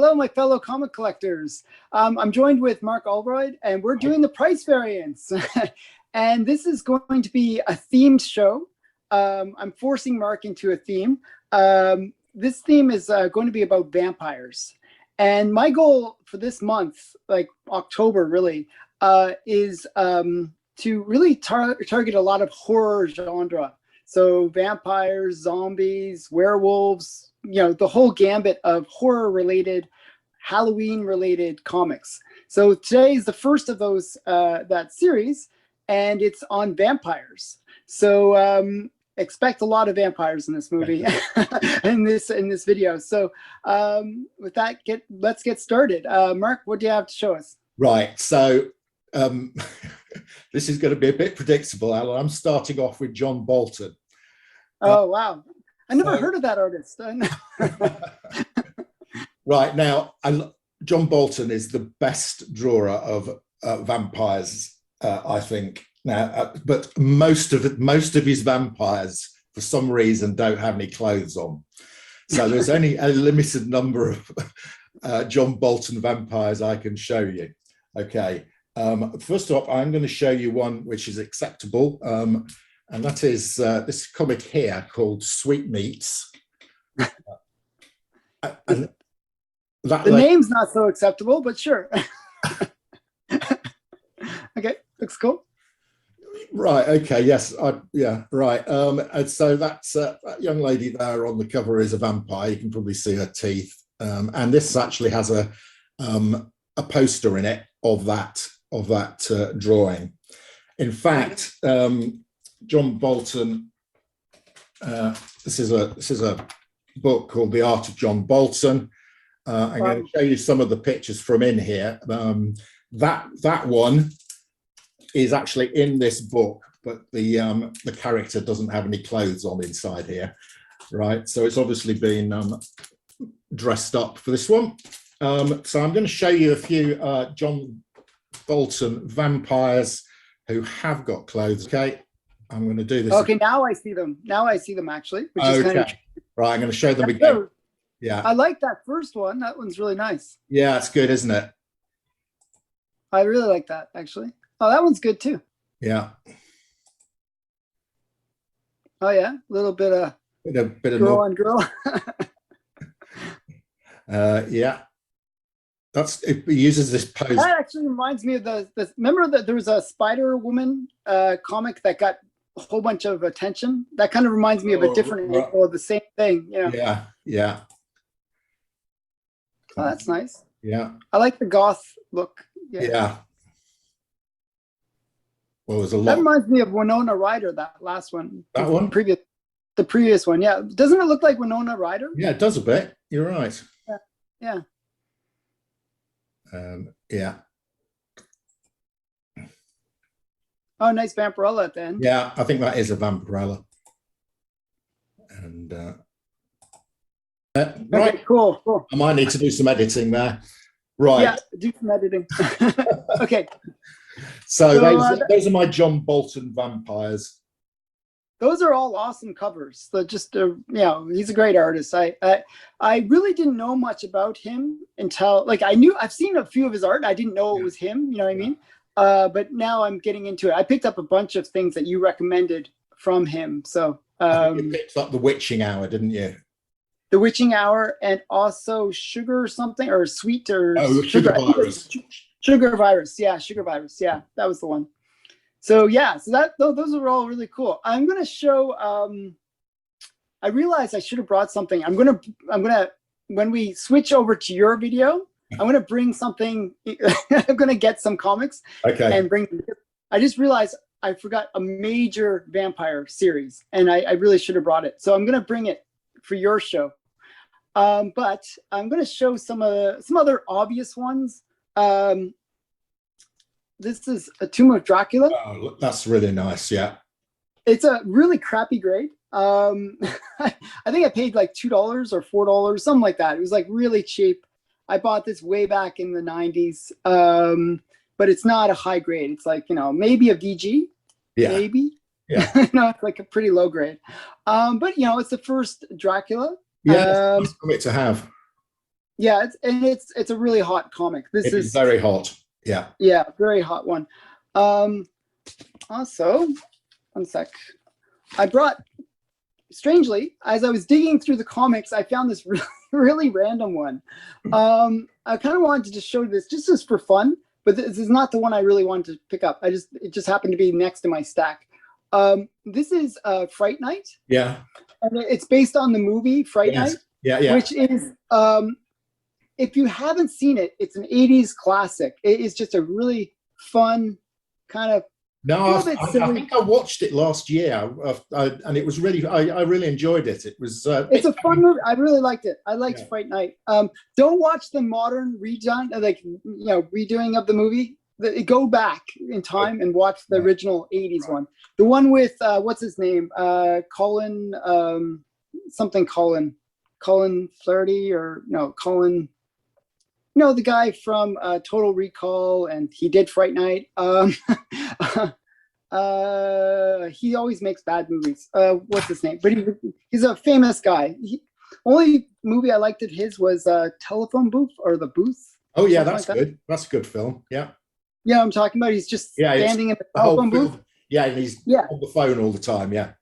Hello, my fellow comic collectors. I'm joined with Mark Alroyd, and we're doing the price variants. And this is going to be a themed show. I'm forcing Mark into a theme. This theme is going to be about vampires. And my goal for this month, like October really, is to really target a lot of horror genre. So vampires, zombies, werewolves, you know, the whole gambit of horror-related, Halloween-related comics. So today is the first of those, that series, and it's on vampires. So expect a lot of vampires in this movie, in this video. So with that, let's get started. Mark, what do you have to show us? Right. So this is going to be a bit predictable, Alan. I'm starting off with John Bolton. Oh, wow. I never heard of that artist. Right. Now, John Bolton is the best drawer of vampires, I think. Now, but most of his vampires, for some reason, don't have any clothes on. So there's only a limited number of John Bolton vampires I can show you. Okay. First off, I'm going to show you one which is acceptable, and that is this comic here called Sweetmeats. And the name's not so acceptable, but sure. Okay, looks cool. Right. Okay. Yes. Yeah. Right. And so that's that young lady there on the cover is a vampire. You can probably see her teeth. And this actually has a poster in it of that drawing. In fact, John Bolton. This is a book called The Art of John Bolton. I'm going to show you some of the pictures from in here. That one is actually in this book, but the character doesn't have any clothes on inside here, right? So it's obviously been dressed up for this one. So I'm going to show you a few John Bolton vampires who have got clothes. Okay, I'm going to do this. Okay, now I see them. Now I see them actually. Which is kind of... Right, I'm going to show them again. Yeah, I like that first one. That one's really nice. Yeah, it's good, isn't it? I really like that actually. Oh, that one's good too. Yeah. Oh yeah, a little bit of girl on girl. Yeah. It uses this pose. That actually reminds me of the remember that there was a Spider Woman comic that got a whole bunch of attention. That kind of reminds me of a different angle of the same thing. You know? Yeah, yeah. Oh, that's nice. Yeah. I like the goth look. Yeah. Yeah. Well, there's a lot. That reminds me of Winona Ryder, that last one. That one? The previous one, yeah. Doesn't it look like Winona Ryder? Yeah, it does a bit. You're right. Yeah. Yeah. Oh, nice Vampirella at the end. Yeah, I think that is a Vampirella. And right. Okay, cool. I might need to do some editing there. Right. Yeah, do some editing. Okay. So those are my John Bolton vampires. Those are all awesome covers. So just you know, he's a great artist. I really didn't know much about him until like I've seen a few of his art. I didn't know it was him. You know what I mean? But now I'm getting into it. I picked up a bunch of things that you recommended from him. So I think you picked up The Witching Hour, didn't you? The Witching Hour, and also Sugar something or Sweet or Sugar Virus. Sugar Virus, yeah, Sugar Virus, yeah, that was the one. So yeah, so those are all really cool. I'm gonna show. I realized I should have brought something. I'm gonna when we switch over to your video, I'm gonna bring something. I'm gonna get some comics. Okay. And bring. I just realized I forgot a major vampire series, and I really should have brought it. So I'm gonna bring it for your show. But I'm gonna show some other obvious ones. This is a Tomb of Dracula. Oh, that's really nice. Yeah. It's a really crappy grade. I think I paid like $2 or $4, something like that. It was like really cheap. I bought this way back in the 90s. But it's not a high grade. It's like, you know, maybe a VG. Yeah. Maybe. Yeah. No, it's like a pretty low grade. But you know, it's the first Dracula. Yeah, it's a nice comic to have. Yeah, it's a really hot comic. This It is is very hot. Yeah. yeah, very hot one. Also, one sec. I brought, strangely, as I was digging through the comics, I found this really random one. I kind of wanted to just show you this just as for fun, but this is not the one I really wanted to pick up. It just happened to be next to my stack. This is Fright Night. Yeah. And it's based on the movie Fright Yes. Night, Yeah. Yeah. which is if you haven't seen it, it's an 80s classic. It is just a really fun kind of No, I think I watched it last year, and it was really, I really enjoyed it. It was. It's a fun movie. I really liked it. I liked Yeah. Fright Night. Don't watch the modern redone, like redoing of the movie. Go back in time and watch the original 80s one. The one with what's his name? Colin something Colin Flaherty, or no, Colin. No, the guy from Total Recall, and he did Fright Night. He always makes bad movies. What's his name? But he's a famous guy. Only movie I liked of his was Telephone Booth, or The Booth. Oh yeah, that's good. That's a good film. Yeah. Yeah, I'm talking about. He's just standing in the telephone booth. Yeah, and he's on the phone all the time. Yeah.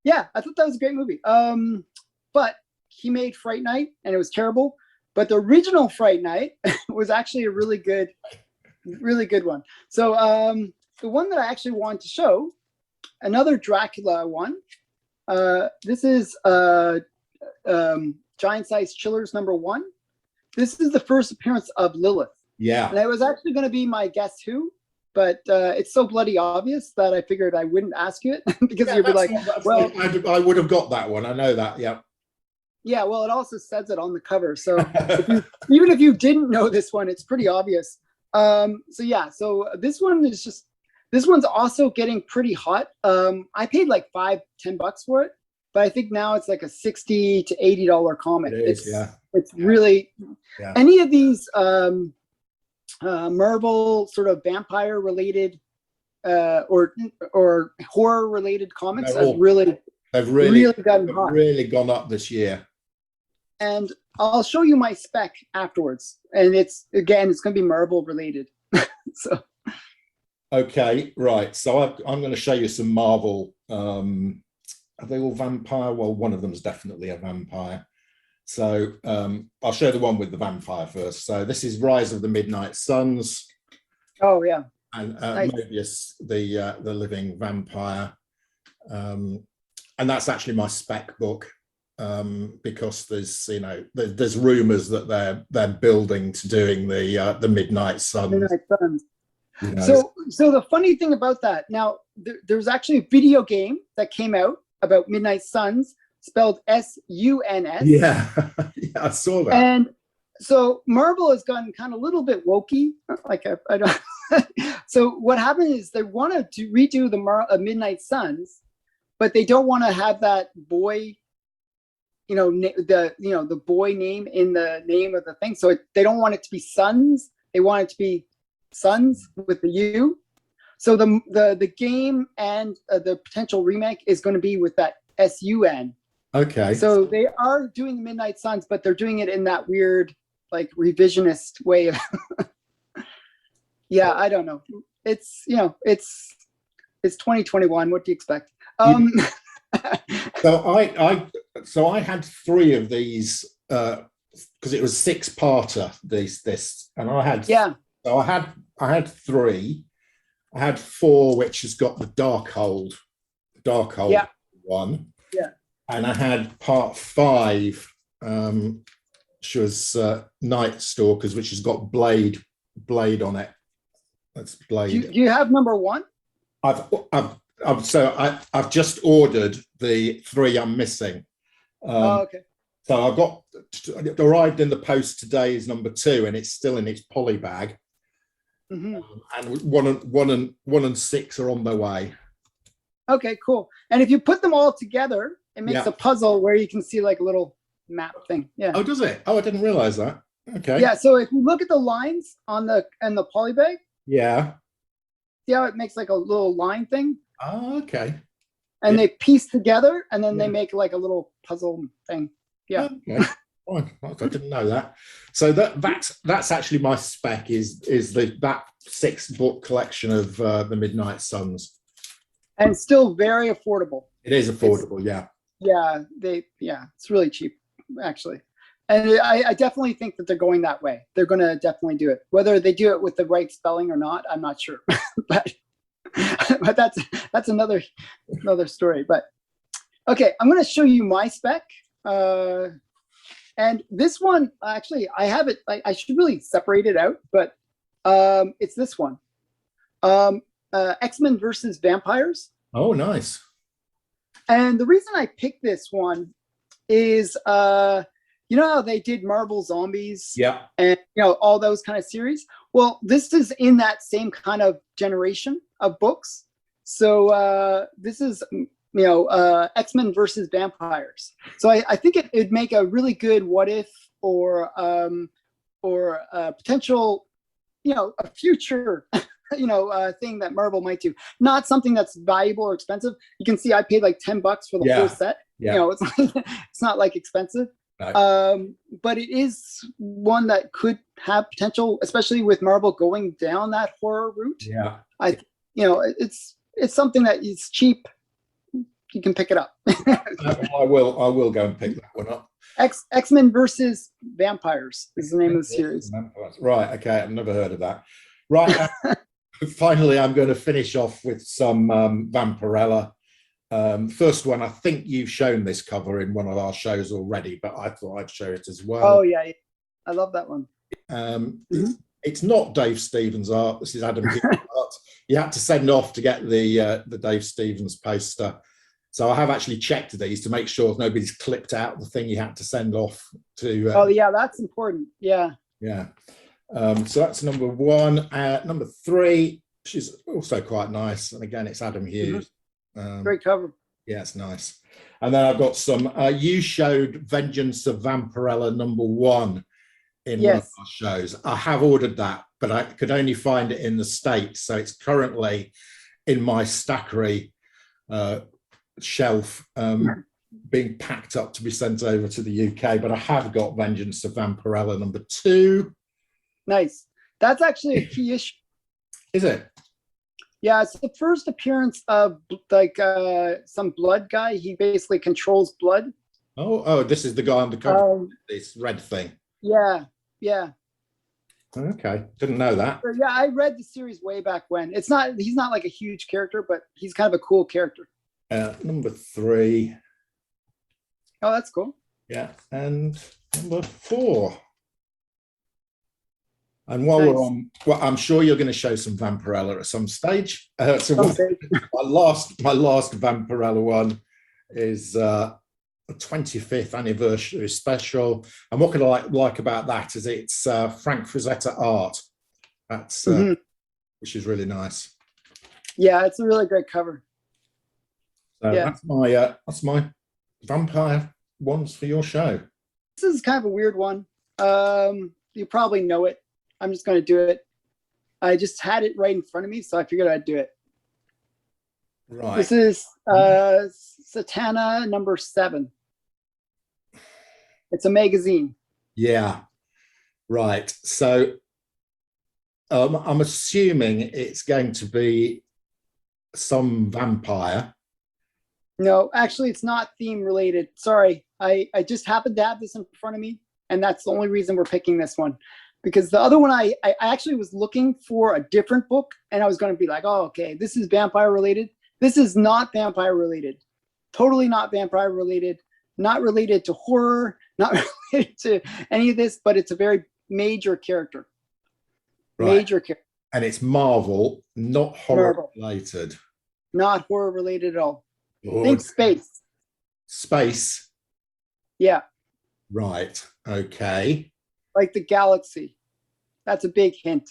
Yeah, I thought that was a great movie. But he made Fright Night, and it was terrible. But the original Fright Night was actually a really good one. So the one that I actually wanted to show, another Dracula one. This is Giant Size Chillers #1. This is the first appearance of Lilith. Yeah. And it was actually going to be my Guess Who, but it's so bloody obvious that I figured I wouldn't ask you it because you'd be like, well, I would have got that one. I know that. Yeah. Yeah, well, it also says it on the cover. So even if you didn't know this one, it's pretty obvious. So this one's also getting pretty hot. I paid like $5-10 for it, but I think now it's like a $60 to $80 comic. It's really any of these Marvel sort of vampire related or horror related comics have really gone up this year. And I'll show you my spec afterwards. And it's going to be Marvel related. So. Okay, right. So I'm going to show you some Marvel. Are they all vampire? Well, one of them is definitely a vampire. So I'll show the one with the vampire first. So this is Rise of the Midnight Suns. Oh yeah. And Mobius, the living vampire. And that's actually my spec book. Because there's rumors that they're building to doing the Midnight Suns. Midnight Suns. So the funny thing about that, now there's actually a video game that came out about Midnight Suns, spelled SUNS. Yeah, I saw that. And so Marvel has gotten kind of a little bit wokey. Like I don't. So what happened is they wanted to redo the Midnight Suns, but they don't want to have that boy. The boy name in the name of the thing. So they don't want it to be Suns. They want it to be Suns with the U. So the game and the potential remake is going to be with that SUN. Okay. So they are doing the Midnight Suns, but they're doing it in that weird, like revisionist way. Yeah, I don't know. It's 2021. What do you expect? So I had 3 of these because it was 6-parter. This, and I had So I had 3. I had 4, which has got the Darkhold one. Yeah. And I had part 5, which was Night Stalkers, which has got Blade on it. That's Blade. Do you have #1? I've just ordered the 3 I'm missing. Okay. So it arrived in the post today is #2, and it's still in its poly bag. Mm-hmm. And 1 and 6 are on their way. Okay, cool. And if you put them all together, it makes a puzzle where you can see like a little map thing. Yeah. Oh, does it? Oh, I didn't realize that. Okay. Yeah. So if you look at the lines on the poly bag. Yeah. See how it makes like a little line thing? Oh, okay. And they piece together, and then they make like a little puzzle thing. Yeah. Okay. Fine. I didn't know that. So that's actually my spec is that 6-book collection of the Midnight Suns. And still very affordable. It is affordable, yeah. Yeah, it's really cheap, actually. And I definitely think that they're going that way. They're going to definitely do it. Whether they do it with the right spelling or not, I'm not sure. but that's another story. But okay, I'm going to show you my spec. And this one, actually, I have it. I should really separate it out, but it's this one. X-Men versus Vampires. Oh, nice. And the reason I picked this one is, you know how they did Marvel Zombies? Yeah. And, you know, all those kind of series? Well, this is in that same kind of generation of books. So this is, you know, X-Men versus Vampires. So I think it'd make a really good what if or a potential, you know, a future you know, thing that Marvel might do. Not something that's valuable or expensive. You can see I paid like $10 for the whole set. Yeah. You know, it's not like expensive. No. But it is one that could have potential, especially with Marvel going down that horror route. Yeah. You know, it's something that is cheap. You can pick it up. I will go and pick that one up. X-Men versus Vampires is the name of the series. Right. Okay. I've never heard of that. Right. Finally, I'm going to finish off with some Vampirella. First one, I think you've shown this cover in one of our shows already, but I thought I'd show it as well. Oh, yeah. I love that one. It's not Dave Stevens' art. This is Adam Hughes' art. You had to send off to get the Dave Stevens poster. So I have actually checked these to make sure nobody's clipped out the thing you had to send off to. Oh, yeah, that's important. Yeah. Yeah. So that's number one. Number three, she's also quite nice. And again, it's Adam Hughes. Great cover. Yeah, it's nice. And then I've got some, you showed Vengeance of Vampirella #1 in one of our shows. I have ordered that, but I could only find it in the States. So it's currently in my stackery shelf, being packed up to be sent over to the UK. But I have got Vengeance of Vampirella #2. Nice. That's actually a key issue. Is it? Yeah, it's the first appearance of like some blood guy. He basically controls blood. Oh, this is the guy on the cover. This red thing. Yeah. Okay, didn't know that. Yeah, I read the series way back when. He's not like a huge character, but he's kind of a cool character. Number 3. Oh, that's cool. Yeah, and number 4. And while we're on, well, I'm sure you're going to show some Vampirella at some stage. My last Vampirella one is a 25th anniversary special. And what I like about that is it's Frank Frazetta art. That's which is really nice. Yeah, it's a really great cover. So that's my vampire ones for your show. This is kind of a weird one. You probably know it. I'm just going to do it. I just had it right in front of me, so I figured I'd do it. Right. This is Satana #7. It's a magazine. Yeah. Right. So I'm assuming it's going to be some vampire. No, actually, it's not theme related. Sorry. I just happened to have this in front of me, and that's the only reason we're picking this one. Because the other one, I actually was looking for a different book, and I was going to be like, oh, okay, this is vampire related. This is not vampire related. Totally not vampire related. Not related to horror. Not related to any of this, but it's a very major character. Right. Major character. And it's Marvel, not horror related. Not horror related at all. Lord. Think space. Space. Yeah. Right. Okay. Like the galaxy. That's a big hint.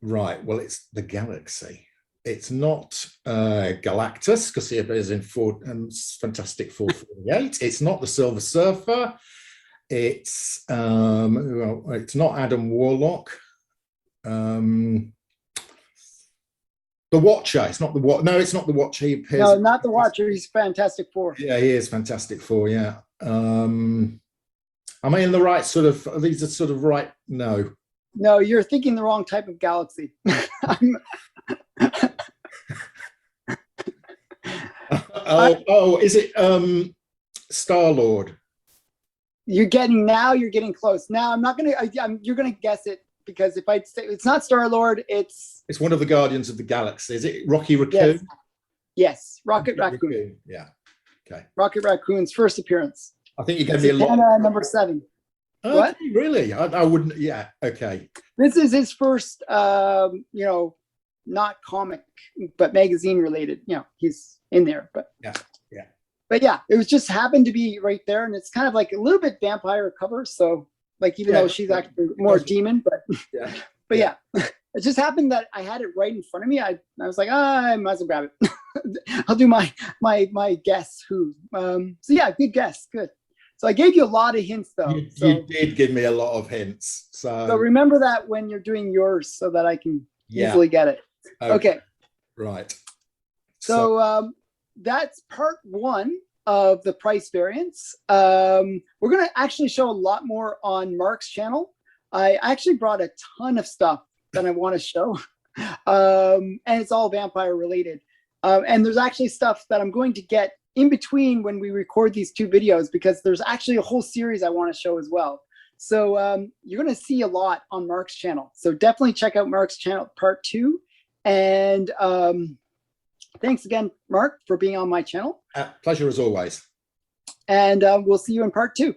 Right. Well, it's the galaxy. It's not Galactus, because he appears in Fantastic 448. It's not the Silver Surfer. It's not Adam Warlock. The Watcher. It's not the Watcher. No, it's not the Watcher. He appears. No, not the Watcher. He's Fantastic Four. Yeah, he is Fantastic Four. Yeah. Am I in the right sort of, are these are sort of right? No. No, you're thinking the wrong type of galaxy. Is it Star-Lord? You're getting close. Now I'm not gonna. You're gonna guess it because if I say it's not Star-Lord, it's one of the Guardians of the Galaxy. Is it Rocky Raccoon? Yes, yes. Rocket Raccoon. Yeah. Okay. Rocket Raccoon's first appearance. I think you gave me a lot. Number 7. Okay, what? Really? I wouldn't. Yeah. Okay. This is his first, not comic, but magazine related. He's in there, but yeah. But yeah, it was just happened to be right there, and it's kind of like a little bit vampire cover. So, like, even though she's actually more demon, but but yeah, it just happened that I had it right in front of me. I was like, I might as well grab it. I'll do my guess who. So yeah, good guess, good. So I gave you a lot of hints, though. You did give me a lot of hints. So remember that when you're doing yours, so that I can easily get it. Okay. Right. So that's part 1 of the price variance. We're going to actually show a lot more on Mark's channel. I actually brought a ton of stuff that I want to show, and it's all vampire related. And there's actually stuff that I'm going to get in between when we record these 2 videos, because there's actually a whole series I want to show as well. So you're going to see a lot on Mark's channel. So definitely check out Mark's channel, part 2. And thanks again, Mark, for being on my channel. Pleasure as always. And we'll see you in part 2.